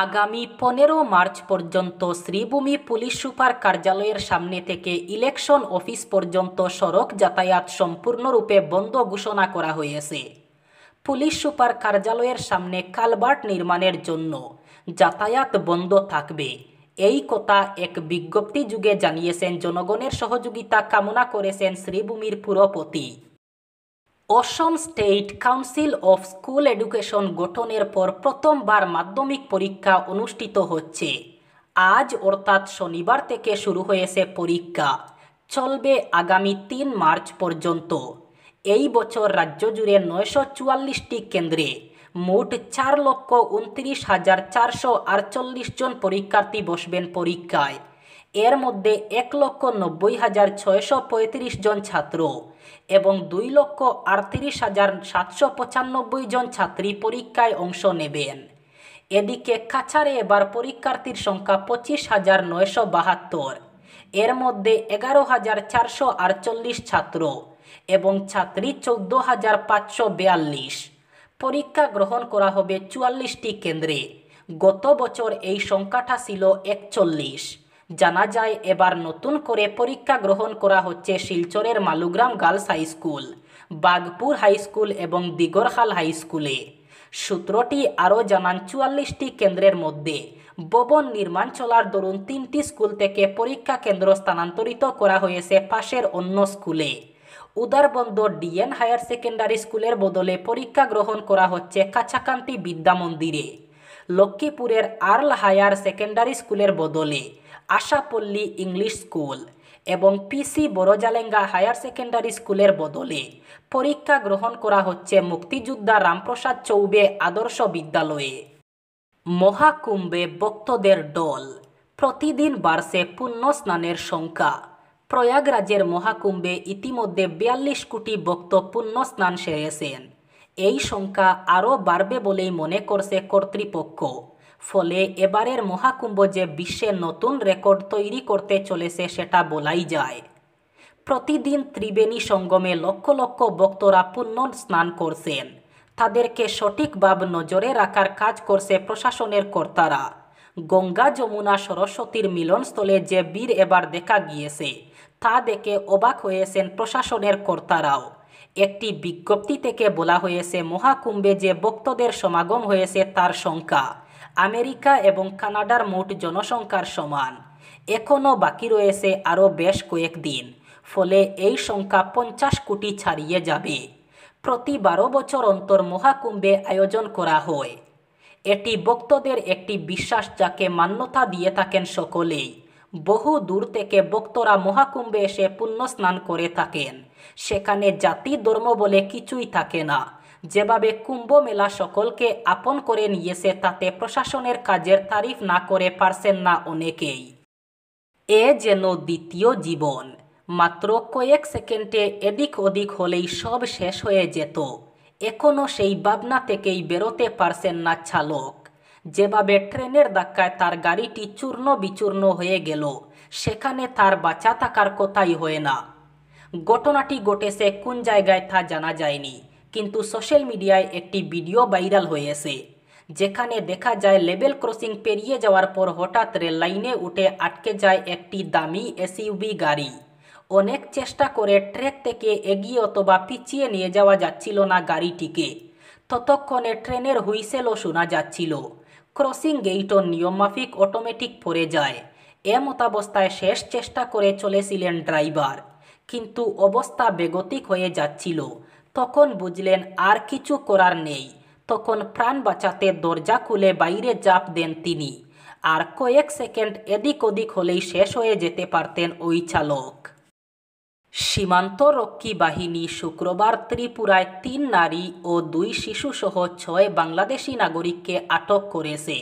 আগামী 15 মার্চ পর্যন্ত Sreebhumi police super কার্যালয়ের সামনে থেকে ইলেকশন অফিস পর্যন্ত সড়ক যাতায়াত সম্পূর্ণরূপে বন্ধ ঘোষণা করা হয়েছে। পুলিশ সুপার কার্যালয়ের সামনে কালভার্ট নির্মাণের জন্য যাতায়াত বন্ধ থাকবে, এই কথা এক বিজ্ঞপ্তি যুগে জানিয়েছেন। জনগণের সহযোগিতা কামনা করেছেন শ্রীভূমির পুরপতি। Assam state council of school education গঠনের পর প্রথমবার মাধ্যমিক পরীক্ষা অনুষ্ঠিত হচ্ছে। আজ অর্থাৎ শনিবার থেকে শুরু হয়েছে পরীক্ষা, চলবে আগামী 3 মার্চ পর্যন্ত। এই বছর রাজ্য জুড়ে 944টি কেন্দ্রে মোট 4,29,448 জন পরীক্ষার্থী বসবেন পরীক্ষায়। এর মধ্যে 1,90,635 জন ছাত্র এবং 2,38,795 জন ছাত্রী পরীক্ষায় অংশ নেবেন। এদিকে কাছাড়ে এবার পরীক্ষার্থীর সংখ্যা 25,972। এর মধ্যে 11,448 ছাত্র এবং ছাত্রী 14,542। পরীক্ষা গ্রহণ করা হবে 44টি কেন্দ্রে। গত বছর এই সংখ্যাটা ছিল 41। জানা যায় এবার নতুন করে পরীক্ষা গ্রহণ করা হচ্ছে শিলচরের Malugram girls high school, Bagpur high school এবং দিগরখাল হাই স্কুলে। সূত্রটি আরও জানান, 44টি কেন্দ্রের মধ্যে ভবন নির্মাণ চলার দরুন 3টি স্কুল থেকে পরীক্ষা কেন্দ্র স্থানান্তরিত করা হয়েছে পাশের অন্য স্কুলে। উদারবন্দ ডিএন হায়ার সেকেন্ডারি স্কুলের বদলে পরীক্ষা গ্রহণ করা হচ্ছে কাছাকান্তি বিদ্যা মন্দিরে। লক্ষ্মীপুরের আর্ল হায়ার সেকেন্ডারি স্কুলের বদলে আশাপল্লী ইংলিশ স্কুল এবং পিসি বড়জালেঙ্গা হায়ার সেকেন্ডারি স্কুলের বদলে পরীক্ষা গ্রহণ করা হচ্ছে মুক্তিযোদ্ধা রামপ্রসাদ চৌবে আদর্শ বিদ্যালয়ে। মহাকুম্ভে ভক্তদের ঢল, প্রতিদিন বাড়ছে পুণ্য স্নানের সংখ্যা। প্রয়াগরাজের মহাকুম্ভে ইতিমধ্যে 42 কোটি ভক্ত পুণ্য স্নান সেরেছেন। এই সংখ্যা আরও বাড়বে বলেই মনে করছে কর্তৃপক্ষ। ফলে এবারের মহাকুম্ভ যে বিশ্বে নতুন রেকর্ড তৈরি করতে চলেছে সেটা বলাই যায়। প্রতিদিন ত্রিবেণী সঙ্গমে লক্ষ লক্ষ ভক্তরা পুণ্য স্নান করছেন। তাদেরকে সঠিকভাবে নজরে রাখার কাজ করছে প্রশাসনের কর্তারা। গঙ্গা যমুনা সরস্বতীর মিলনস্থলে যে ভিড় এবার দেখা গিয়েছে তা দেখে অবাক হয়েছেন প্রশাসনের কর্তারাও। একটি বিজ্ঞপ্তি থেকে বলা হয়েছে, মহাকুম্ভে যে ভক্তদের সমাগম হয়েছে তার সংখ্যা আমেরিকা এবং কানাডার মোট জনসংখ্যার সমান। এখনও বাকি রয়েছে আরও বেশ কয়েকদিন, ফলে এই সংখ্যা 50 কোটি ছাড়িয়ে যাবে। প্রতি 12 বছর অন্তর মহাকুম্ভে আয়োজন করা হয়। এটি ভক্তদের একটি বিশ্বাস, যাকে মান্যতা দিয়ে থাকেন সকলেই। বহু দূর থেকে ভক্তরা মহাকুম্ভে এসে পুণ্য স্নান করে থাকেন। সেখানে জাতি ধর্ম বলে কিছুই থাকে না। যেভাবে কুম্ভ মেলা সকলকে আপন করে নিয়েছে তাতে প্রশাসনের কাজের তারিফ না করে পারছেন না অনেকেই। এ যেন দ্বিতীয় জীবন। মাত্র কয়েক সেকেন্ডে এদিক ওদিক হলেই সব শেষ হয়ে যেত। এখনও সেই ভাবনা থেকেই বেরোতে পারছেন না চালক। যেভাবে ট্রেনের ধাক্কায় তার গাড়িটি চূর্ণ বিচূর্ণ হয়ে গেল, সেখানে তার বাঁচা থাকার কথাই হয় না। ঘটনাটি ঘটেছে কোন জায়গায় তা জানা যায়নি, কিন্তু সোশ্যাল মিডিয়ায় একটি ভিডিও ভাইরাল হয়েছে, যেখানে দেখা যায় লেভেল ক্রসিং পেরিয়ে যাওয়ার পর হঠাৎ রেল লাইনে উঠে আটকে যায় একটি দামি এসইউভি গাড়ি। অনেক চেষ্টা করে ট্র্যাক থেকে এগিয়ে অথবা পিছিয়ে নিয়ে যাওয়া যাচ্ছিল না গাড়িটিকে। ততক্ষণে ট্রেনের হুইসেলও শোনা যাচ্ছিল। ক্রসিং গেটও নিয়মমাফিক অটোমেটিক পড়ে যায়। এমতাবস্থায় শেষ চেষ্টা করে চলেছিলেন ড্রাইভার, কিন্তু অবস্থা বেগতিক হয়ে যাচ্ছিল। তখন বুঝলেন আর কিছু করার নেই। তখন প্রাণ বাঁচাতে দরজা খুলে বাইরে ঝাঁপ দেন তিনি। আর কয়েক সেকেন্ড এদিক ওদিক হলেই শেষ হয়ে যেতে পারতেন ওই চালক। সীমান্তরক্ষী বাহিনী শুক্রবার ত্রিপুরায় 3 নারী ও 2 শিশুসহ 6 বাংলাদেশি নাগরিককে আটক করেছে।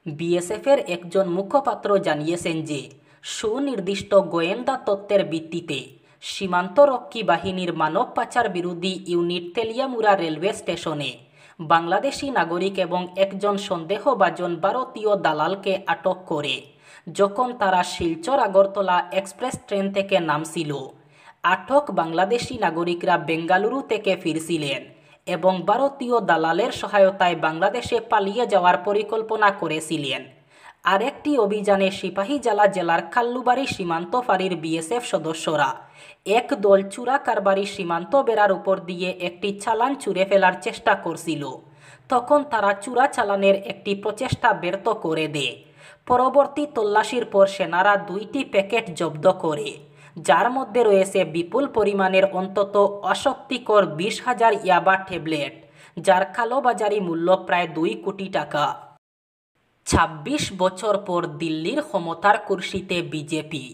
বিএসএফের একজন মুখপাত্র জানিয়েছেন যে সুনির্দিষ্ট গোয়েন্দা তথ্যের ভিত্তিতে সীমান্তরক্ষী বাহিনীর মানব পাচার বিরোধী ইউনিট তেলিয়ামুড়া রেলওয়ে স্টেশনে বাংলাদেশি নাগরিক এবং একজন সন্দেহভাজন ভারতীয় দালালকে আটক করে যখন তারা শিলচর আগরতলা এক্সপ্রেস ট্রেন থেকে নামছিল। আটক বাংলাদেশি নাগরিকরা বেঙ্গালুরু থেকে ফিরছিলেন এবং ভারতীয় দালালের সহায়তায় বাংলাদেশে পালিয়ে যাওয়ার পরিকল্পনা করেছিলেন। আরেকটি অভিযানে সিপাহীজলা জেলার কাল্লুবাড়ি সীমান্ত ফাঁড়ির বিএসএফ সদস্যরা এক দল চোরা কারবারি সীমান্ত বেড়ার উপর দিয়ে একটি চালান ছুঁড়ে ফেলার চেষ্টা করছিল। তখন তারা চোরা চালানের একটি প্রচেষ্টা ব্যর্থ করে দেয়। পরবর্তী তল্লাশির পর সেনারা 2টি প্যাকেট জব্দ করে, যার মধ্যে রয়েছে বিপুল পরিমাণের অন্তত আসক্তিকর 20,000 ইয়াবা ট্যাবলেট, যার কালোবাজারি মূল্য প্রায় 2 কোটি টাকা। 26 বছর পর দিল্লির ক্ষমতার কুর্সিতে বিজেপি,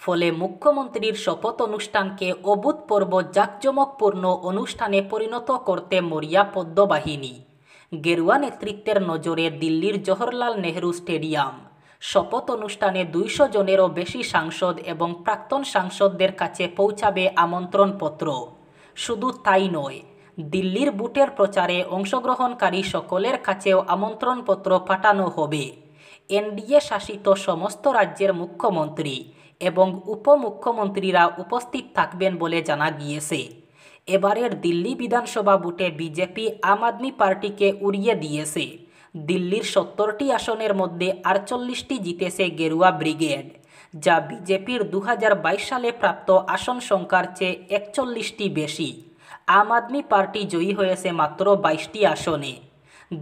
ফলে মুখ্যমন্ত্রীর শপথ অনুষ্ঠানকে অভূতপূর্ব জাঁকজমকপূর্ণ অনুষ্ঠানে পরিণত করতে মরিয়া পদ্মবাহিনী। গেরুয়া নেতৃত্বের নজরে দিল্লির জওহরলাল নেহরু স্টেডিয়াম। শপথ অনুষ্ঠানে 200 জনেরও বেশি সাংসদ এবং প্রাক্তন সাংসদদের কাছে পৌঁছাবে আমন্ত্রণপত্র। শুধু তাই নয়, দিল্লির বুটের প্রচারে অংশগ্রহণকারী সকলের কাছেও আমন্ত্রণপত্র পাঠানো হবে। এনডিএ শাসিত সমস্ত রাজ্যের মুখ্যমন্ত্রী এবং উপমুখ্যমন্ত্রীরা উপস্থিত থাকবেন বলে জানা গিয়েছে। এবারের দিল্লি বিধানসভা ভোটে বিজেপি আম আদমি পার্টিকে উড়িয়ে দিয়েছে। দিল্লির 70টি আসনের মধ্যে 48টি জিতেছে গেরুয়া ব্রিগেড, যা বিজেপির 2022 সালে প্রাপ্ত আসন সংখ্যার চেয়ে 41টি বেশি। আম আদমি পার্টি জয়ী হয়েছে মাত্র 22টি আসনে।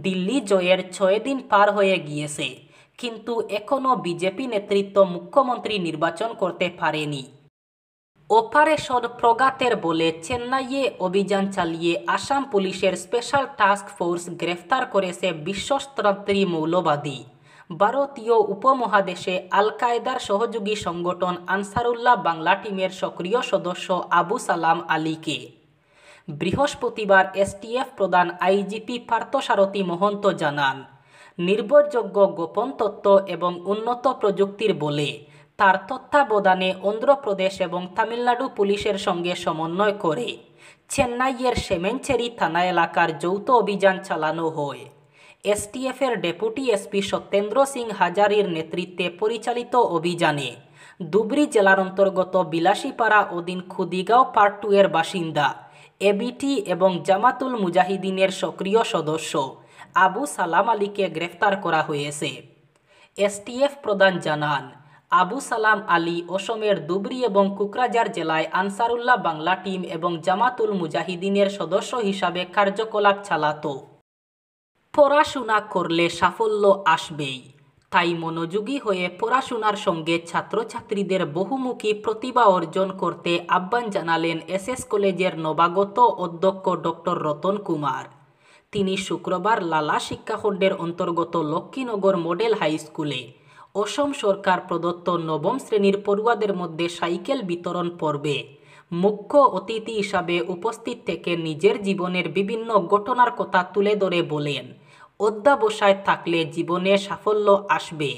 দিল্লি জয়ের 6 দিন পার হয়ে গিয়েছে, কিন্তু এখনও বিজেপি নেতৃত্ব মুখ্যমন্ত্রী নির্বাচন করতে পারেনি। অপারেশন প্রগাতের বলে চেন্নাইয়ে অভিযান চালিয়ে আসাম পুলিশের স্পেশাল টাস্ক ফোর্স গ্রেফতার করেছে বিশ্বস্ত্রী মৌলবাদী ভারতীয় উপমহাদেশে আল কায়দার সহযোগী সংগঠন আনসারুল্লাহ বাংলা টিমের সক্রিয় সদস্য আবু সালাম আলীকে। বৃহস্পতিবার এসটিএফ প্রধান আইজিপি পার্থসারথী মহন্ত জানান, নির্ভরযোগ্য গোপন তথ্য এবং উন্নত প্রযুক্তির বলে তার তত্ত্বাবধানে অন্ধ্রপ্রদেশ এবং তামিলনাড়ু পুলিশের সঙ্গে সমন্বয় করে চেন্নাইয়ের সেমেনচেরি থানা এলাকার যৌথ অভিযান চালানো হয়। এসটিএফের ডেপুটি এসপি সত্যেন্দ্র সিং হাজারির নেতৃত্বে পরিচালিত অভিযানে ধুবড়ী জেলার অন্তর্গত বিলাসীপাড়া অধীন খুদিগাঁও পার্ট 2 এর বাসিন্দা এবিটি এবং জামাতুল মুজাহিদিনের সক্রিয় সদস্য আবু সালাম আলীকে গ্রেফতার করা হয়েছে। এসটিএফ প্রধান জানান, আবু সালাম আলী অসমের ধুবড়ী এবং কোকরাঝার জেলায় আনসারুল্লাহ বাংলা টিম এবং জামাতুল মুজাহিদিনের সদস্য হিসাবে কার্যকলাপ চালাত। পড়াশোনা করলে সাফল্য আসবেই, তাই মনোযোগী হয়ে পড়াশোনার সঙ্গে ছাত্রছাত্রীদের বহুমুখী প্রতিভা অর্জন করতে আহ্বান জানালেন এসএস কলেজের নবাগত অধ্যক্ষ ডক্টর রতন কুমার। তিনি শুক্রবার লালা শিক্ষাখণ্ডের অন্তর্গত লক্ষ্মীনগর মডেল হাই স্কুলে অসম সরকার প্রদত্ত 9ম শ্রেণীর পড়ুয়াদের মধ্যে সাইকেল বিতরণ পর্বে মুখ্য অতিথি হিসাবে উপস্থিত থেকে নিজের জীবনের বিভিন্ন ঘটনার কথা তুলে ধরে বলেন, অধ্যাবসায় থাকলে জীবনে সাফল্য আসবে।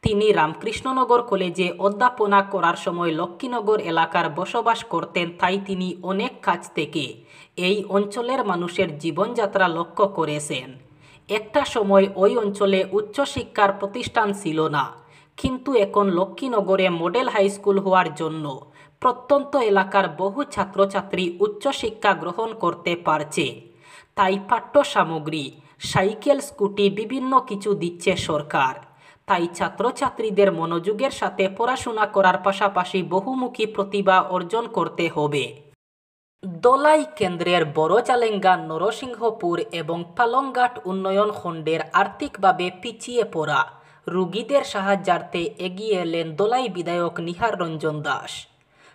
তিনি রামকৃষ্ণনগর কলেজে অধ্যাপনা করার সময় লক্ষ্মীনগর এলাকার বসবাস করতেন, তাই তিনি অনেক কাছ থেকে এই অঞ্চলের মানুষের জীবনযাত্রা লক্ষ্য করেছেন। একটা সময় ওই অঞ্চলে উচ্চশিক্ষার প্রতিষ্ঠান ছিল না, কিন্তু এখন লক্ষ্মীনগরে মডেল হাই স্কুল হওয়ার জন্য প্রত্যন্ত এলাকার বহু ছাত্রছাত্রী উচ্চশিক্ষা গ্রহণ করতে পারছে। তাই পাঠ্য সামগ্রী, সাইকেল, স্কুটি বিভিন্ন কিছু দিচ্ছে সরকার। তাই ছাত্রছাত্রীদের মনোযোগের সাথে পড়াশোনা করার পাশাপাশি বহুমুখী প্রতিভা অর্জন করতে হবে। দোলাই কেন্দ্রের বড়জালেঙ্গা, নরসিংহপুর এবং পালংঘাট উন্নয়ন খণ্ডের আর্থিকভাবে পিছিয়ে পড়া রোগীদের সাহায্যার্থে এগিয়ে এলেন দোলাই বিধায়ক নিহার রঞ্জন দাস।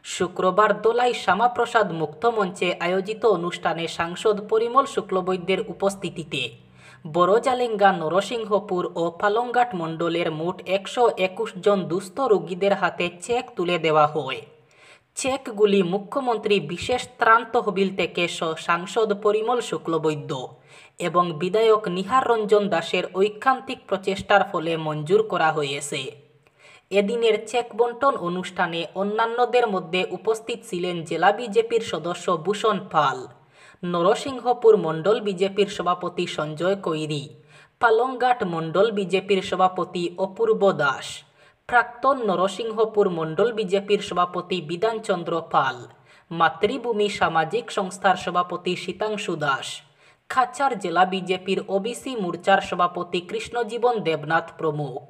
শুক্রবার দোলাই শ্যামাপ্রসাদ মুক্ত মঞ্চে আয়োজিত অনুষ্ঠানে সাংসদ পরিমল শুক্লবৈদ্যের উপস্থিতিতে বড়জালেঙ্গা, নরসিংহপুর ও পালংঘাট মণ্ডলের মোট 121 জন দুস্থ রোগীদের হাতে চেক তুলে দেওয়া হয়। চেকগুলি মুখ্যমন্ত্রী বিশেষ ত্রাণ তহবিল থেকে সাংসদ পরিমল শুক্লবৈদ্য এবং বিধায়ক নিহার রঞ্জন দাসের ঐকান্তিক প্রচেষ্টার ফলে মঞ্জুর করা হয়েছে। এদিনের চেক বন্টন অনুষ্ঠানে অন্যান্যদের মধ্যে উপস্থিত ছিলেন জেলা বিজেপির সদস্য ভূষণ পাল, নরসিংহপুর মণ্ডল বিজেপির সভাপতি সঞ্জয় কৈরি, পালংঘাট মণ্ডল বিজেপির সভাপতি অপূর্ব দাস, প্রাক্তন নরসিংহপুর মণ্ডল বিজেপির সভাপতি বিধানচন্দ্র পাল, মাতৃভূমি সামাজিক সংস্থার সভাপতি শীতাংশু দাস, খাচার জেলা বিজেপির ওবিসি মোর্চার সভাপতি কৃষ্ণজীবন দেবনাথ প্রমুখ।